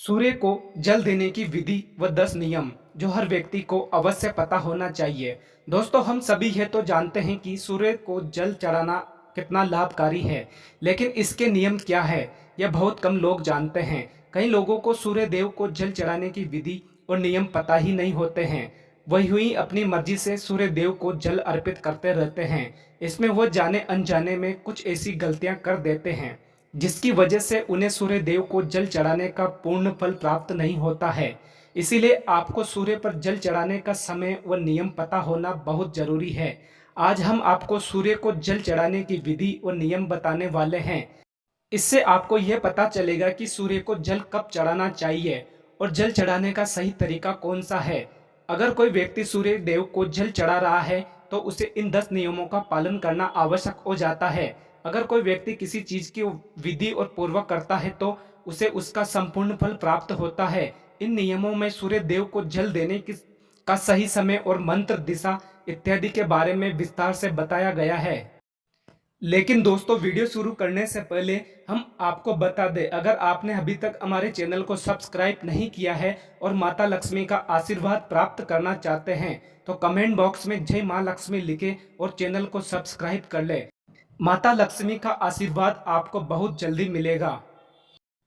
सूर्य को जल देने की विधि व 10 नियम जो हर व्यक्ति को अवश्य पता होना चाहिए। दोस्तों, हम सभी ये तो जानते हैं कि सूर्य को जल चढ़ाना कितना लाभकारी है, लेकिन इसके नियम क्या है यह बहुत कम लोग जानते हैं। कई लोगों को सूर्य देव को जल चढ़ाने की विधि और नियम पता ही नहीं होते हैं। वही हुई अपनी मर्जी से सूर्य देव को जल अर्पित करते रहते हैं। इसमें वो जाने अनजाने में कुछ ऐसी गलतियां कर देते हैं जिसकी वजह से उन्हें सूर्य देव को जल चढ़ाने का पूर्ण फल प्राप्त नहीं होता है। इसीलिए आपको सूर्य पर जल चढ़ाने का समय व नियम पता होना बहुत जरूरी है। आज हम आपको सूर्य को जल चढ़ाने की विधि और नियम बताने वाले हैं। इससे आपको यह पता चलेगा कि सूर्य को जल कब चढ़ाना चाहिए और जल चढ़ाने का सही तरीका कौन सा है। अगर कोई व्यक्ति सूर्य देव को जल चढ़ा रहा है तो उसे इन 10 नियमों का पालन करना आवश्यक हो जाता है। अगर कोई व्यक्ति किसी चीज की विधि और पूर्वक करता है तो उसे उसका संपूर्ण फल प्राप्त होता है। इन नियमों में सूर्य देव को जल देने की का सही समय और मंत्र, दिशा इत्यादि के बारे में विस्तार से बताया गया है। लेकिन दोस्तों, वीडियो शुरू करने से पहले हम आपको बता दें, अगर आपने अभी तक हमारे चैनल को सब्सक्राइब नहीं किया है और माता लक्ष्मी का आशीर्वाद प्राप्त करना चाहते हैं तो कमेंट बॉक्स में जय मां लक्ष्मी लिखें और चैनल को सब्सक्राइब कर ले। माता लक्ष्मी का आशीर्वाद आपको बहुत जल्दी मिलेगा।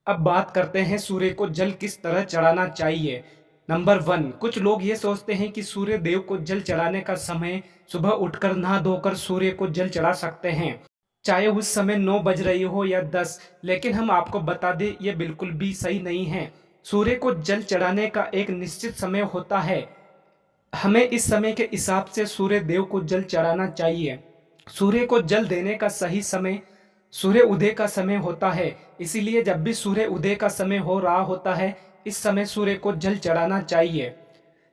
अब बात करते हैं सूर्य को जल किस तरह चढ़ाना चाहिए। नंबर 1, कुछ लोग ये सोचते हैं कि सूर्य देव को जल चढ़ाने का समय सुबह उठकर नहा धोकर सूर्य को जल चढ़ा सकते हैं, चाहे उस समय 9 बज रही हो या 10। लेकिन हम आपको बता दें, यह बिल्कुल भी सही नहीं है। सूर्य को जल चढ़ाने का एक निश्चित समय होता है। हमें इस समय के हिसाब से सूर्य देव को जल चढ़ाना चाहिए। सूर्य को जल देने का सही समय सूर्य उदय का समय होता है। इसीलिए जब भी सूर्य उदय का समय हो रहा होता है, इस समय सूर्य को जल चढ़ाना चाहिए।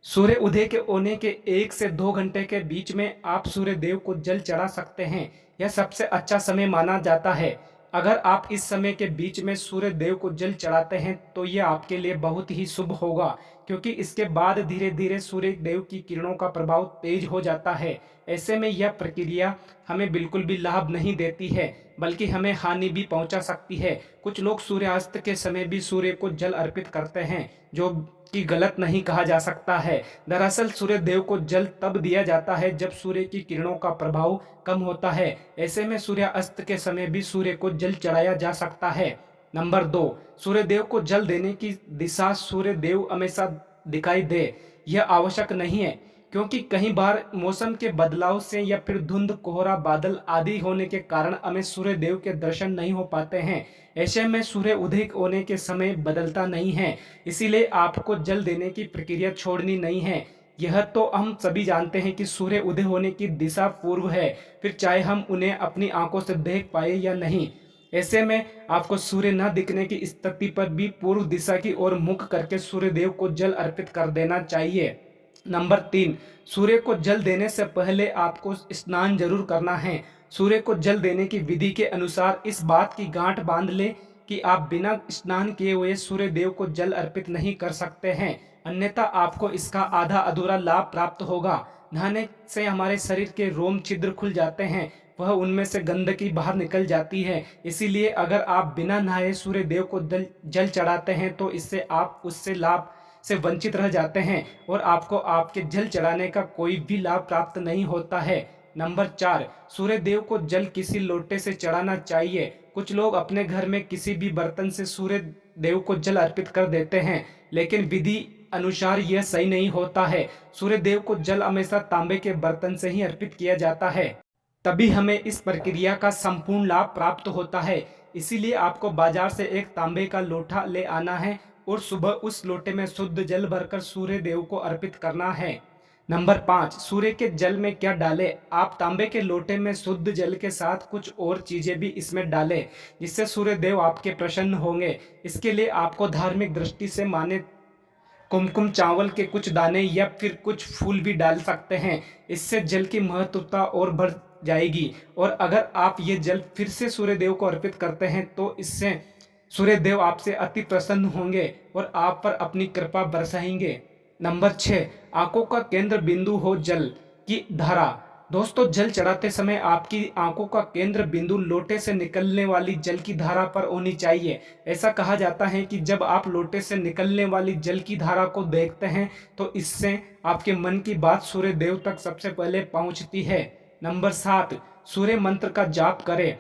सूर्य उदय के होने के 1 से 2 घंटे के बीच में आप सूर्य देव को जल चढ़ा सकते हैं। यह सबसे अच्छा समय माना जाता है। अगर आप इस समय के बीच में सूर्य देव को जल चढ़ाते हैं तो यह आपके लिए बहुत ही शुभ होगा, क्योंकि इसके बाद धीरे धीरे सूर्य देव की किरणों का प्रभाव तेज हो जाता है। ऐसे में यह प्रक्रिया हमें बिल्कुल भी लाभ नहीं देती है, बल्कि हमें हानि भी पहुंचा सकती है। कुछ लोग सूर्यास्त के समय भी सूर्य को जल अर्पित करते हैं, जो कि गलत नहीं कहा जा सकता है। दरअसल सूर्य देव को जल तब दिया जाता है जब सूर्य की किरणों का प्रभाव कम होता है। ऐसे में सूर्यास्त के समय भी सूर्य को जल चढ़ाया जा सकता है। नंबर 2, सूर्य देव को जल देने की दिशा सूर्य देव हमेशा दिखाई दे यह आवश्यक नहीं है, क्योंकि कई बार मौसम के बदलाव से या फिर धुंध, कोहरा, बादल आदि होने के कारण हमें सूर्य देव के दर्शन नहीं हो पाते हैं। ऐसे में सूर्य उदय होने के समय बदलता नहीं है, इसीलिए आपको जल देने की प्रक्रिया छोड़नी नहीं है। यह तो हम सभी जानते हैं कि सूर्य उदय होने की दिशा पूर्व है, फिर चाहे हम उन्हें अपनी आंखों से देख पाए या नहीं। ऐसे में आपको सूर्य न दिखने की स्थिति पर भी पूर्व दिशा की ओर मुख करके सूर्य देव को जल अर्पित कर देना चाहिए। नंबर 3, सूर्य को जल देने से पहले आपको स्नान जरूर करना है। सूर्य को जल देने की विधि के अनुसार इस बात की गांठ बांध ले कि आप बिना स्नान किए हुए सूर्य देव को जल अर्पित नहीं कर सकते हैं, अन्यथा आपको इसका आधा अधूरा लाभ प्राप्त होगा। नहाने से हमारे शरीर के रोम छिद्र खुल जाते हैं, वह उनमें से गंदगी बाहर निकल जाती है। इसीलिए अगर आप बिना नहाए सूर्य देव को जल चढ़ाते हैं तो इससे आप उससे लाभ से वंचित रह जाते हैं और आपको आपके जल चढ़ाने का कोई भी लाभ प्राप्त नहीं होता है। नंबर 4, सूर्य देव को जल किसी लोटे से चढ़ाना चाहिए। कुछ लोग अपने घर में किसी भी बर्तन से सूर्य देव को जल अर्पित कर देते हैं, लेकिन विधि अनुसार यह सही नहीं होता है। सूर्य देव को जल हमेशा तांबे के बर्तन से ही अर्पित किया जाता है, तभी हमें इस प्रक्रिया का संपूर्ण लाभ प्राप्त होता है। इसीलिए आपको बाजार से एक तांबे का लोटा ले आना है और सुबह उस लोटे में शुद्ध जल भरकर सूर्य देव को अर्पित करना है। नंबर 5, सूर्य के जल में क्या डालें। आप तांबे के लोटे में शुद्ध जल के साथ कुछ और चीजें भी इसमें डालें, जिससे सूर्य देव आपके प्रसन्न होंगे। इसके लिए आपको धार्मिक दृष्टि से माने कुमकुम चावल के कुछ दाने या फिर कुछ फूल भी डाल सकते हैं। इससे जल की महत्वता और बढ़ जाएगी। और अगर आप ये जल फिर से सूर्य देव को अर्पित करते हैं तो इससे सूर्य देव आपसे अति प्रसन्न होंगे और आप पर अपनी कृपा बरसाएंगे। नंबर 6, आंखों का केंद्र बिंदु हो जल की धारा। दोस्तों, जल चढ़ाते समय आपकी आंखों का केंद्र बिंदु लोटे से निकलने वाली जल की धारा पर होनी चाहिए। ऐसा कहा जाता है कि जब आप लोटे से निकलने वाली जल की धारा को देखते हैं तो इससे आपके मन की बात सूर्य देव तक सबसे पहले पहुंचती है। नंबर 7, सूर्य मंत्र का जाप करें।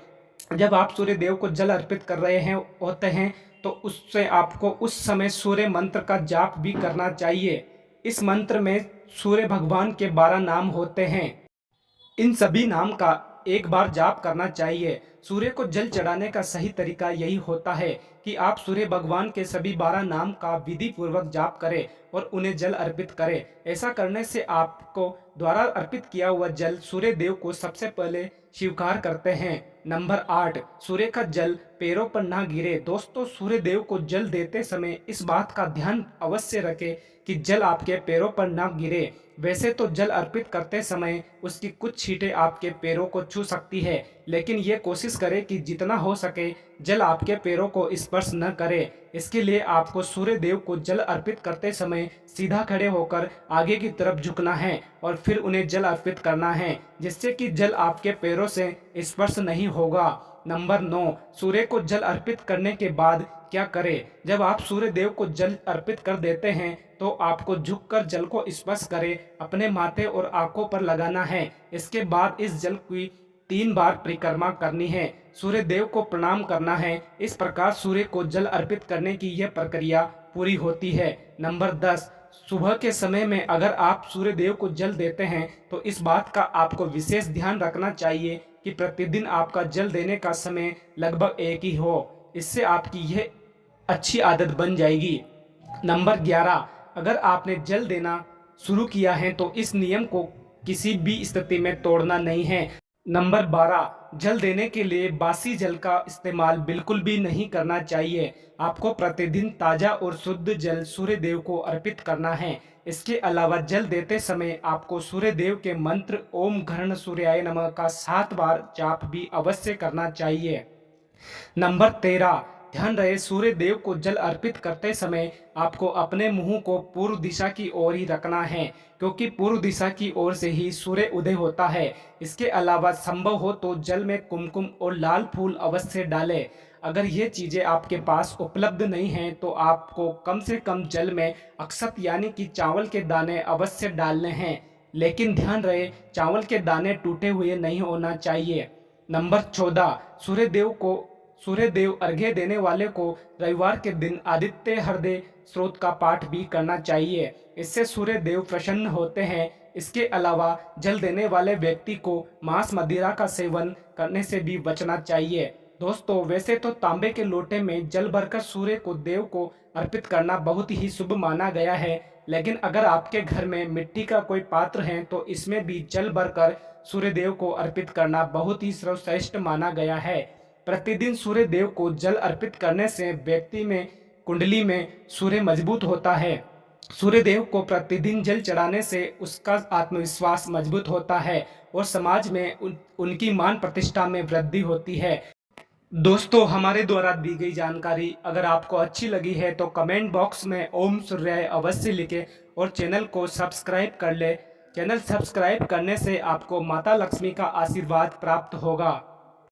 जब आप सूर्य देव को जल अर्पित कर रहे हैं होते हैं तो उससे आपको उस समय सूर्य मंत्र का जाप भी करना चाहिए। इस मंत्र में सूर्य भगवान के 12 नाम होते हैं। इन सभी नाम का एक बार जाप करना चाहिए। सूर्य को जल चढ़ाने का सही तरीका यही होता है कि आप सूर्य भगवान के सभी 12 नाम का विधि पूर्वक जाप करें और उन्हें जल अर्पित करें। ऐसा करने से आपको द्वारा अर्पित किया हुआ जल सूर्य देव को सबसे पहले स्वीकार करते हैं। नंबर 8, सूर्य का जल पैरों पर ना गिरे। दोस्तों, सूर्य देव को जल देते समय इस बात का ध्यान अवश्य रखें कि जल आपके पैरों पर ना गिरे। वैसे तो जल अर्पित करते समय उसकी कुछ छींटें आपके पैरों को छू सकती है, लेकिन ये कोशिश करें कि जितना हो सके जल आपके पैरों को स्पर्श न करे। इसके लिए आपको सूर्य देव को जल अर्पित करते समय सीधा खड़े होकर आगे की तरफ झुकना है और फिर उन्हें जल अर्पित करना है, जिससे कि जल आपके पैरों से स्पर्श नहीं होगा। नंबर 9, सूर्य को जल अर्पित करने के बाद क्या करें। जब आप सूर्य देव को जल अर्पित कर देते हैं तो आपको झुककर जल को स्पर्श करें, अपने माथे और आंखों पर लगाना है। इसके बाद इस जल की 3 बार परिक्रमा करनी है, सूर्य देव को प्रणाम करना है। इस प्रकार सूर्य को जल अर्पित करने की यह प्रक्रिया पूरी होती है। नंबर 10, सुबह के समय में अगर आप सूर्य देव को जल देते हैं तो इस बात का आपको विशेष ध्यान रखना चाहिए कि प्रतिदिन आपका जल देने का समय लगभग एक ही हो। इससे आपकी यह अच्छी आदत बन जाएगी। नंबर 11, अगर आपने जल देना शुरू किया है तो इस नियम को किसी भी स्थिति में तोड़ना नहीं है। नंबर 12, जल देने के लिए बासी जल का इस्तेमाल बिल्कुल भी नहीं करना चाहिए। आपको प्रतिदिन ताज़ा और शुद्ध जल सूर्य देव को अर्पित करना है। इसके अलावा जल देते समय आपको सूर्य देव के मंत्र ओम घर्ण सूर्याय नमः का 7 बार जाप भी अवश्य करना चाहिए। नंबर 13, ध्यान रहे सूर्य देव को जल अर्पित करते समय आपको अपने मुंह को पूर्व दिशा की ओर ही रखना है, क्योंकि पूर्व दिशा की ओर से ही सूर्य उदय होता है। इसके अलावा संभव हो तो जल में कुमकुम और लाल फूल अवश्य डालें। अगर ये चीज़ें आपके पास उपलब्ध नहीं हैं तो आपको कम से कम जल में अक्षत यानी कि चावल के दाने अवश्य डालने हैं, लेकिन ध्यान रहे चावल के दाने टूटे हुए नहीं होना चाहिए। नंबर 14, सूर्य देव अर्घ्य देने वाले को रविवार के दिन आदित्य हृदय स्रोत का पाठ भी करना चाहिए। इससे सूर्य देव प्रसन्न होते हैं। इसके अलावा जल देने वाले व्यक्ति को मांस मदिरा का सेवन करने से भी बचना चाहिए। दोस्तों, वैसे तो तांबे के लोटे में जल भरकर सूर्य को देव को अर्पित करना बहुत ही शुभ माना गया है, लेकिन अगर आपके घर में मिट्टी का कोई पात्र है तो इसमें भी जल भरकर सूर्य देव को अर्पित करना बहुत ही सर्वश्रेष्ठ माना गया है। प्रतिदिन सूर्य देव को जल अर्पित करने से व्यक्ति में कुंडली में सूर्य मजबूत होता है। सूर्य देव को प्रतिदिन जल चढ़ाने से उसका आत्मविश्वास मजबूत होता है और समाज में उनकी मान प्रतिष्ठा में वृद्धि होती है। दोस्तों, हमारे द्वारा दी गई जानकारी अगर आपको अच्छी लगी है तो कमेंट बॉक्स में ओम सूर्याय अवश्य लिखें और चैनल को सब्सक्राइब कर ले। चैनल सब्सक्राइब करने से आपको माता लक्ष्मी का आशीर्वाद प्राप्त होगा।